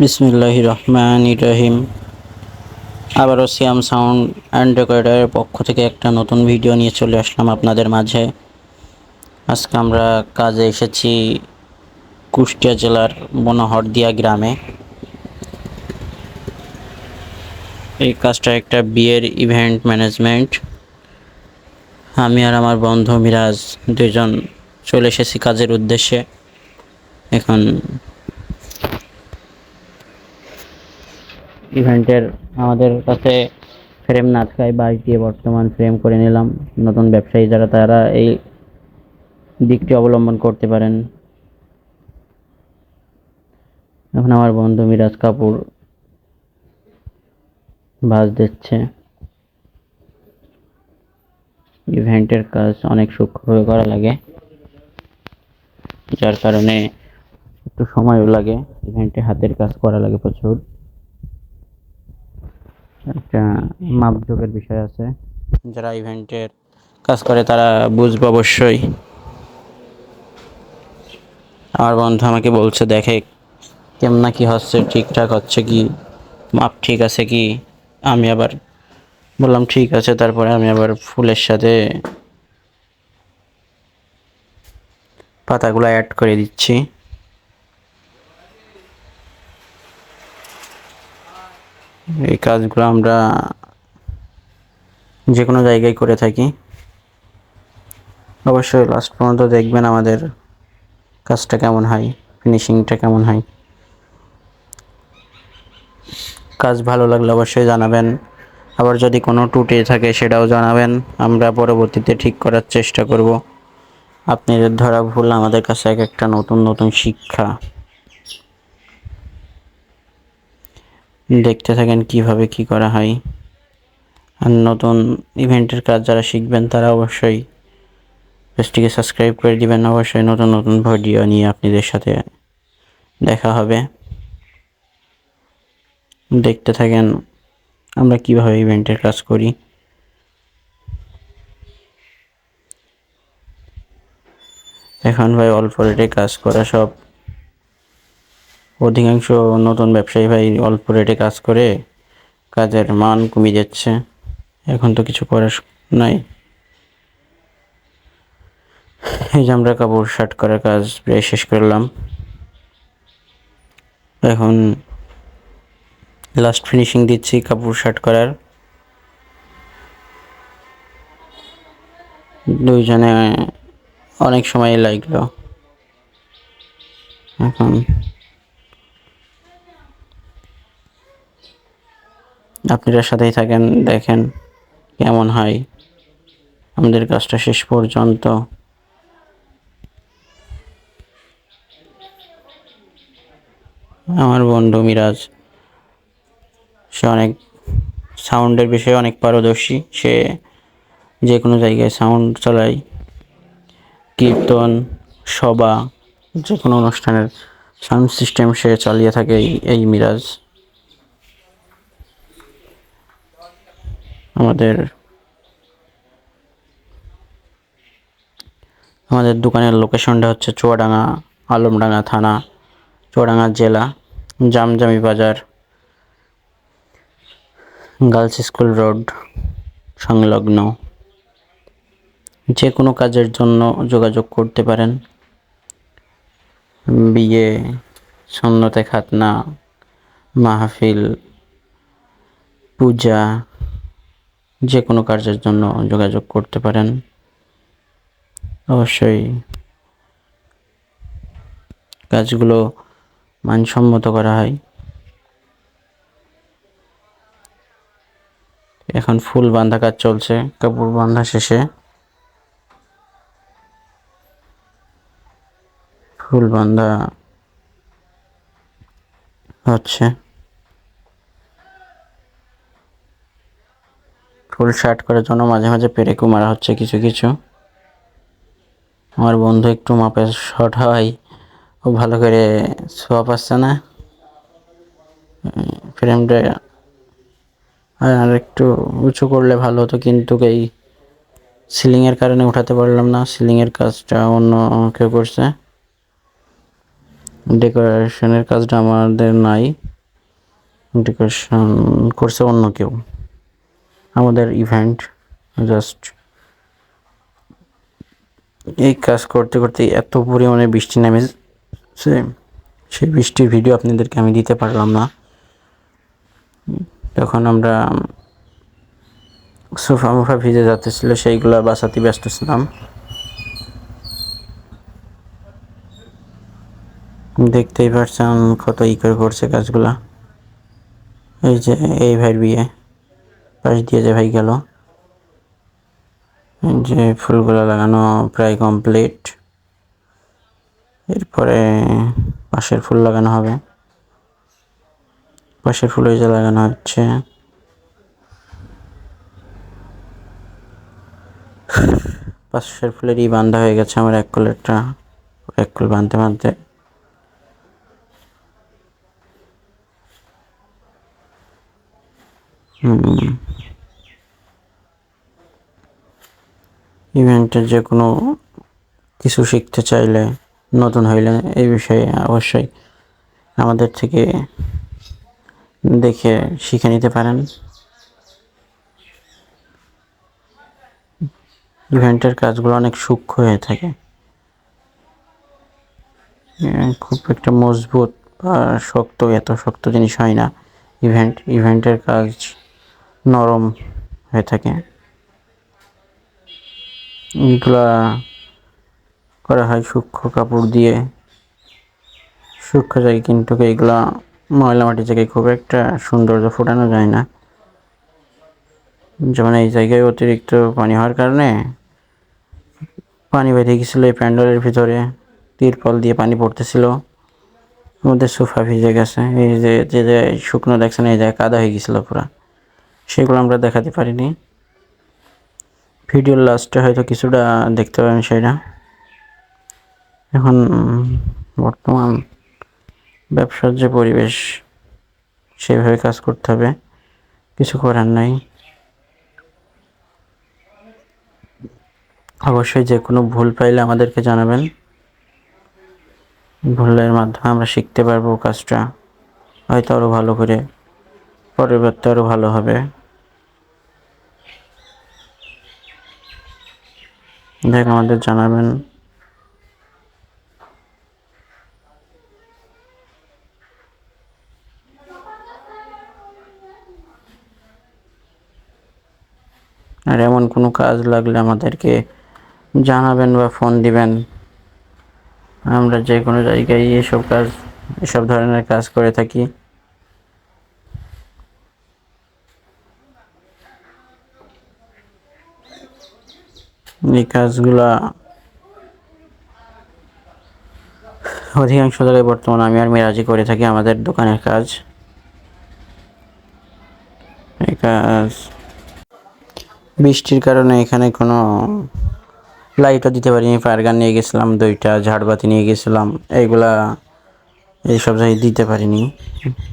বিসমিল্লাহির রহমানির রহিম। আবারও সিয়াম সাউন্ড অ্যান্ড রেকর্ডারের পক্ষ থেকে একটা নতুন ভিডিও নিয়ে চলে আসলাম আপনাদের মাঝে। আজকে আমরা কাজে এসেছি কুষ্টিয়া জেলার বনহরদিয়া গ্রামে। এই কাজটা একটা বিয়ের ইভেন্ট ম্যানেজমেন্ট। আমি আর আমার বন্ধু মিরাজ দুজন চলে এসেছি কাজের উদ্দেশ্যে। এখন ইভেন্টের আমাদের কাছে ফ্রেম না থাকায় বাঁশ দিয়ে বর্তমান ফ্রেম করে নিলাম। নতুন ব্যবসায়ী যারা তারা এই দিকটি অবলম্বন করতে পারেন। এখন আমার বন্ধু মিরাজ কাপুর ভাঁজ দিচ্ছে। ইভেন্টের কাজ অনেক সূক্ষ্মভাবে করা লাগে, যার কারণে একটু সময়ও লাগে। ইভেন্টে হাতের কাজ করা লাগে প্রচুর। একটা মাপজোকের বিষয় আছে, যারা ইভেন্টের কাজ করে তারা বুঝবে অবশ্যই। আমার বন্ধু আমাকে বলছে দেখে কেমন কি হচ্ছে, ঠিকঠাক হচ্ছে কি, মাপ ঠিক আছে কি। আমি আবার বললাম ঠিক আছে। তারপরে আমি আবার ফুলের সাথে পাতাগুলো অ্যাড করে দিচ্ছি। এই কাজগুলো আমরা যে কোনো জায়গায় করে থাকি। অবশ্যই লাস্ট পর্যন্ত দেখবেন আমাদের কাজটা কেমন হয়, ফিনিশিংটা কেমন হয়। কাজ ভালো লাগলে অবশ্যই জানাবেন। আবার যদি কোনো ত্রুটি থাকে সেটাও জানাবেন, আমরা পরবর্তীতে ঠিক করার চেষ্টা করব। আপনাদের ধরা ভুল আমাদের কাছে এক একটা নতুন নতুন শিক্ষা। দেখতে থাকেন কিভাবে কি করা হয়। আর নতুন ইভেন্টের কাজ যারা শিখবেন তারা অবশ্যই পেজটিকে সাবস্ক্রাইব করে দিবেন। অবশ্যই নতুন নতুন ভিডিও নিয়ে আপনাদের সাথে দেখা হবে। দেখতে থাকেন আমরা কিভাবে ইভেন্টের কাজ করি। এখন ভাই অল্প রেটে কাজ করা সব, অধিকাংশ নতুন ব্যবসায়ী ভাই অল্প রেটে কাজ করে কাজের মান কমে যাচ্ছে। এখন তো কিছু করার নাই। এই যে আমরা কাপড় শার্ট করার কাজ প্রায় শেষ করলাম। এখন লাস্ট ফিনিশিং দিচ্ছি কাপড় শার্ট করার। দুইজনে অনেক সময় লাগলো। এখন আপনারা সাথেই থাকেন, দেখেন কেমন হয় আমাদের কাজটা শেষ পর্যন্ত। আমার বন্ধু মিরাজ সে অনেক সাউন্ডের বিষয়ে অনেক পারদর্শী। সে যে কোনো জায়গায় সাউন্ড চালায়, কীর্তন, সভা, যে কোনো অনুষ্ঠানের সাউন্ড সিস্টেম সে চালিয়ে থাকে এই মিরাজ। আমাদের দোকানের লোকেশনটা হচ্ছে চুয়াডাঙ্গা, আলমডাঙ্গা থানা, চুয়াডাঙ্গা জেলা, জামজামি বাজার, গার্লস স্কুল রোড সংলগ্ন। যে কোনো কাজের জন্য যোগাযোগ করতে পারেন। বিয়ে, সুন্নতে খাতনা, মাহফিল, পূজা, যে কোনো কাজের জন্য যোগাযোগ করতে পারেন। অবশ্যই কাজগুলো মানসম্মত করা হয়। এখন ফুল বাঁধা কাজ চলছে, কাপড় বাঁধা শেষে ফুল বাঁধা হচ্ছে। ফুল শার্ট করার জন্য মাঝে মাঝে পেরেকও মারা হচ্ছে কিছু কিছু। আমার বন্ধু একটু মাপে শর্ট হয়, ও ভালো করে ছোঁয়া পাচ্ছে না ফ্রেমটা। আর একটু উঁচু করলে ভালো হতো, কিন্তু এই সিলিংয়ের কারণে উঠাতে পারলাম না। সিলিংয়ের কাজটা অন্য কেউ করছে, ডেকোরেশনের কাজটা আমাদের নাই। ডেকোরেশন করছে অন্য কেউ। আমাদের ইভেন্ট জাস্ট এই কাজ করতে করতে এত পরিমাণে বৃষ্টি নেমেছে, সেই বৃষ্টির ভিডিও আপনাদেরকে আমি দিতে পারলাম না। তখন আমরা সোফা মোফা ভিজে যাচ্ছিল, সেইগুলো বাঁচাতে ব্যস্ত ছিলাম। দেখতেই পারছেন কত করে করছে কাজগুলা। এই যে এই ভাইয়ের বিয়ে, পাশ দিয়ে যে ভাই গেল, যে ফুলগুলো লাগানো প্রায় কমপ্লিট। এরপরে পাশের ফুল লাগানো হবে, পাশের ফুল এই যে লাগানো হচ্ছে। পাশের ফুলেরই বান্ধা হয়ে গেছে আমার এক কুলেরটা, এক কুল বাঁধতে বাঁধতে ইভেন্টের যে কোনো কিছু শিখতে চাইলে, নতুন হইলে এই বিষয়ে অবশ্যই আমাদের থেকে দেখে শিখে নিতে পারেন। ইভেন্টের কাজগুলো অনেক সূক্ষ্ম হয়ে থাকে, খুব একটা মজবুত বা শক্ত, এত শক্ত জিনিস হয় না। ইভেন্টের কাজ নরম হয়ে থাকে। এগুলা করা হয় সূক্ষ্ম কাপড় দিয়ে, সূক্ষ্ম জায়গায়, কিন্তু এইগুলা ময়লা মাটির জায়গায় খুব একটা সৌন্দর্য ফোটানো যায় না। যেমন এই জায়গায় অতিরিক্ত পানি হওয়ার কারণে পানি বেঁধে গেছিলো এই প্যান্ডেলের ভিতরে, তিরপল দিয়ে পানি পড়তেছিল, আমাদের সোফা ভিজে গেছে। এই যে যে শুকনো দেখছেন, এই জায়গায় কাদা হয়ে গেছিলো পুরা, সেগুলো আমরা দেখাতে পারিনি। ভিডিওর লাস্টে হয়তো কিছুটা দেখতে পাবেন সেটা। এখন বর্তমান ব্যবসার যে পরিবেশ, সেভাবে কাজ করতে হবে, কিছু করার নাই। অবশ্যই যে কোনো ভুল পাইলে আমাদেরকে জানাবেন, ভুলের মাধ্যমে আমরা শিখতে পারবো, কাজটা হয়তো আরও ভালো করে, পরবর্তী আরও ভালো হবে। দেখ আমাদের জানাবেন। আর এমন কোনো কাজ লাগলে আমাদেরকে জানাবেন বা ফোন দিবেন। আমরা যে কোনো জায়গায় এসব ধরনের কাজ করে থাকি। এই কাজগুলা অধিকাংশ জায়গায় বর্তমানে আমি আর মিরাজি করে থাকি আমাদের দোকানের কাজ। এই কাজ বৃষ্টির কারণে এখানে কোনো লাইটও দিতে পারিনি, ফায়ার গান নিয়ে গেছিলাম, 2টা ঝাড়বাতি নিয়ে গেছিলাম, এইগুলা এইসব জায়গায় দিতে পারিনি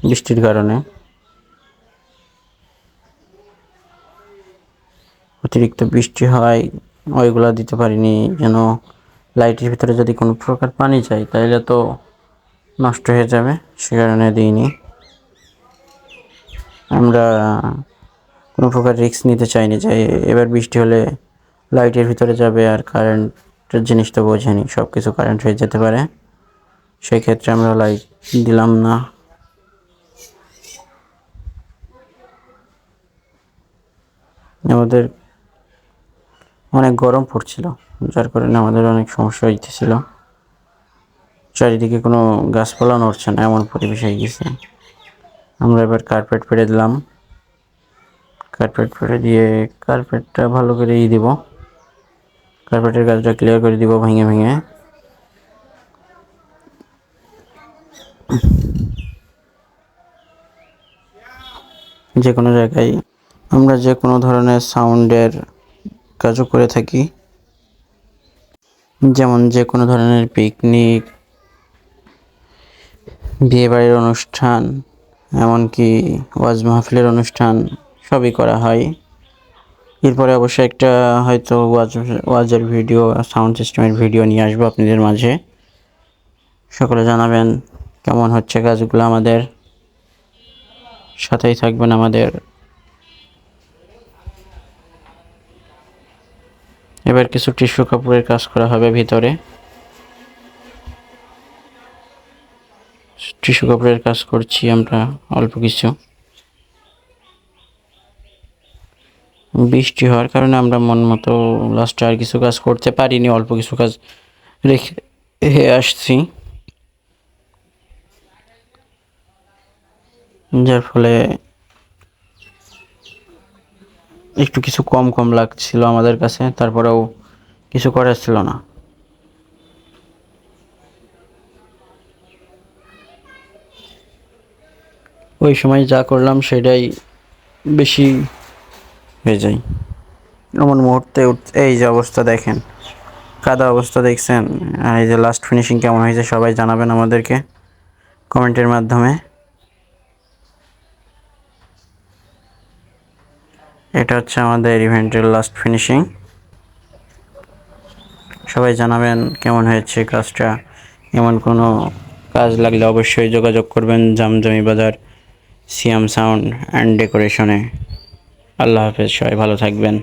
বৃষ্টির কারণে। অতিরিক্ত বৃষ্টি হয়, ওইগুলা দিতে পারিনি, যেন লাইটের ভিতরে যদি কোনো প্রকার পানি যায় তাহলে তো নষ্ট হয়ে যাবে, সে কারণে দিইনি। আমরা কোনো প্রকার রিস্ক নিতে চাইনি যে এবার বৃষ্টি হলে লাইটের ভিতরে যাবে আর কারেন্টের জিনিস তো বোঝেনি, সব কিছু কারেন্ট হয়ে যেতে পারে, সেই ক্ষেত্রে আমরা লাইট দিলাম না। আমাদের অনেক গরম পড়ছিল, যার কারণে আমাদের অনেক সমস্যা হইতেছিল, চারিদিকে কোনো গাছপালা নড়ছে না, এমন পরিবেশ হয়ে গেছে। আমরা এবার কার্পেট পেরে দিলাম, কার্পেট পেরে দিয়ে কার্পেটটা ভালো করে দিব, কার্পেটের গাছটা ক্লিয়ার করে দিব ভেঙে ভেঙে। যে কোনো জায়গায় আমরা যে কোনো ধরনের সাউন্ডের কাজও করে থাকি, যেমন যে কোনো ধরনের পিকনিক, বিয়েবাড়ির অনুষ্ঠান, এমনকি ওয়াজ মাহফিলের অনুষ্ঠান, সবই করা হয়। এরপরে অবশ্যই একটা হয়তো ওয়াজের ভিডিও, সাউন্ড সিস্টেমের ভিডিও নিয়ে আসবো আপনাদের মাঝে। সকলে জানাবেন কেমন হচ্ছে কাজগুলো আমাদের। সাথেই থাকবেন আমাদের। এবার কিছু টিস্যু কাপড়ের কাজ করা হবে ভিতরে। টিস্যু কাপড়ের কাজ করছি আমরা অল্প কিছু। বৃষ্টি হওয়ার কারণে আমরা মন মতো লাস্টে আর কিছু কাজ করতে পারিনি, অল্প কিছু কাজ রেখে আসছি, যার ফলে একটু কিছু কম কম লাগছিল আমাদের কাছে, তারপরেও কিছু করার ছিল না। ওই সময় যা করলাম সেটাই বেশি হয়ে যায়। এমন মুহূর্তে এই যে অবস্থা দেখেন, কাদা অবস্থা দেখছেন। আর এই যে লাস্ট ফিনিশিং কেমন হয়েছে সবাই জানাবেন আমাদেরকে কমেন্টের মাধ্যমে। এটা হচ্ছে আমাদের ইভেন্টের লাস্ট ফিনিশিং। সবাই জানাবেন কেমন হয়েছে কাজটা। এমন কোনো কাজ লাগলে অবশ্যই যোগাযোগ করবেন জামজমি বাজার সিয়াম সাউন্ড অ্যান্ড ডেকোরেশনে। আল্লাহ হাফেজ, সবাই ভালো থাকবেন।